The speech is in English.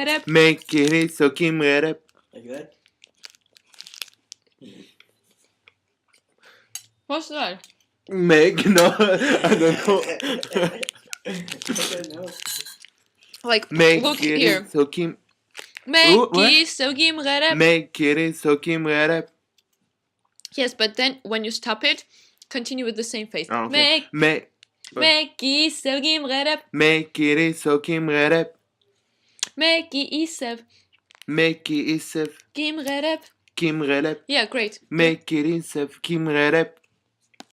Redep. Mekiri sokim redep. Like that? What's that? Meg, no, I don't know. I don't know. Like, look Mekiri here. sokim. Meki sogim redep. Mekiri sokim redep. Yes, but then when you stop it, continue with the same face. Oh, okay. Meki sogim redep. Mekiri sokim redep. Meki isev Meki isef gim redep. kim redep. Yeah, great. Mekiri isef kim redep.